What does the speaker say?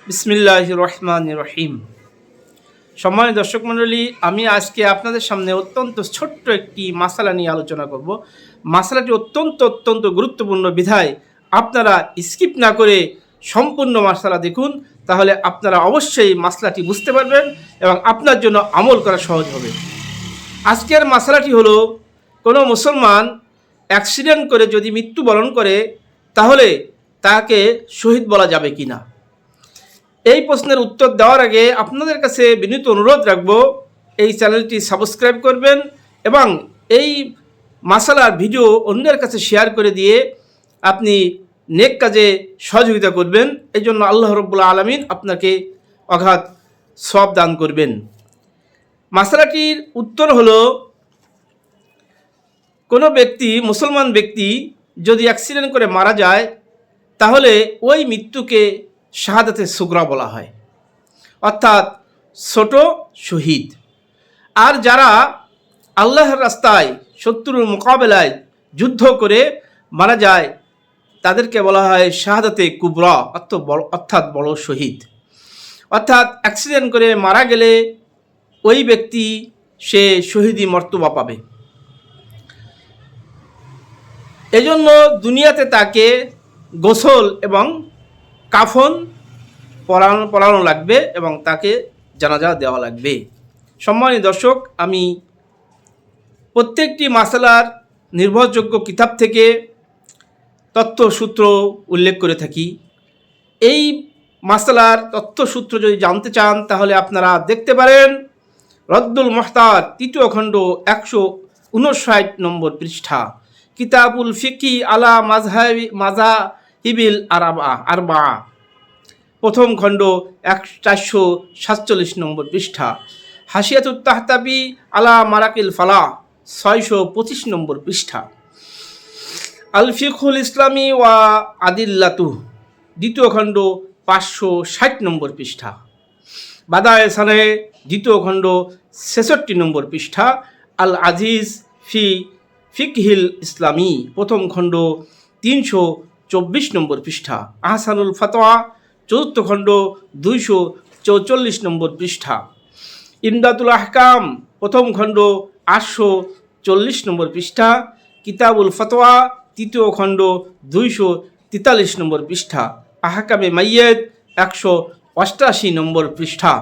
বিসমিল্লাহির রহমানির রহিম। সম্মানিত দর্শক মণ্ডলী, আমি আজকে আপনাদের সামনে অত্যন্ত ছোট্ট একটি মাসালা নিয়ে আলোচনা করব। মাসালাটি অত্যন্ত গুরুত্বপূর্ণ বিধায় আপনারা স্কিপ না করে সম্পূর্ণ মাসালা দেখুন, তাহলে আপনারা অবশ্যই মাসলাটি বুঝতে পারবেন এবং আপনার জন্য আমল করা সহজ হবে। আজকের মাসালাটি হলো, কোনো মুসলমান অ্যাক্সিডেন্ট করে যদি মৃত্যুবরণ করে তাহলে তাকে শহীদ বলা যাবে কি না। এই প্রশ্নের উত্তর দেওয়ার আগে আপনাদের কাছে বিনীত অনুরোধ রাখব, এই চ্যানেলটি সাবস্ক্রাইব করবেন এবং এই মাসালার ভিডিও অন্যের কাছে শেয়ার করে দিয়ে আপনি নেক কাজে সহযোগিতা করবেন। এই জন্য আল্লাহ রাব্বুল আলামিন আপনাকে অগাধ সওয়াব দান করবেন। মাসালাটির উত্তর হলো, কোনো ব্যক্তি, মুসলমান ব্যক্তি যদি অ্যাক্সিডেন্ট করে মারা যায় তাহলে ওই মৃত্যুকে শাহাদাতে সুগরা বলা হয়, অর্থাৎ ছোট শহীদ। আর যারা আল্লাহর রাস্তায় শত্রুর মোকাবেলায় যুদ্ধ করে মারা যায় তাদেরকে বলা হয় শাহাদাতে কুবরা, অর্থাৎ বড় শহীদ। অর্থাৎ অ্যাক্সিডেন্ট করে মারা গেলে ওই ব্যক্তি সে শহীদি মর্তবা পাবে। এজন্য দুনিয়াতে তাকে গোসল এবং কাফন পরানো লাগবে এবং তাকে জানাজা দেওয়া লাগবে। সম্মানিত দর্শক, আমি প্রত্যেকটি মাসালার নির্ভরযোগ্য কিতাব থেকে তথ্যসূত্র উল্লেখ করে থাকি। এই মাসালার তথ্যসূত্র যদি জানতে চান তাহলে আপনারা দেখতে পারেন রদ্দুল মুহতার 3য় খণ্ড 159 নম্বর পৃষ্ঠা, কিতাবুল ফিকি আলা মাযাহিবিল আরবা, 1ম খণ্ড 447 নম্বর পৃষ্ঠা, হাসিয়াতুত তাহতাবি আলা মারাকিল ফালাহ 625 নম্বর পৃষ্ঠা, আল ফিকহুল ইসলামী ওয়া আদিল্লাতু 2য় খণ্ড 560 নম্বর পৃষ্ঠা, বাদায়ে সানে 2য় খণ্ড 66 নম্বর পৃষ্ঠা, আল আজিজ ফি ফিকহিল ইসলামী 1ম খণ্ড 324 নম্বর পৃষ্ঠা, আহসানুল ফাতোয়া 4th খণ্ড 244 নম্বর পৃষ্ঠা, ইমদাদুল আহকাম 1ম খণ্ড 840 নম্বর পৃষ্ঠা, কিতাবুল ফতোয়া 3য় খণ্ড 243 নম্বর পৃষ্ঠা, আহকামে মাইয়েত 188 নম্বর পৃষ্ঠা।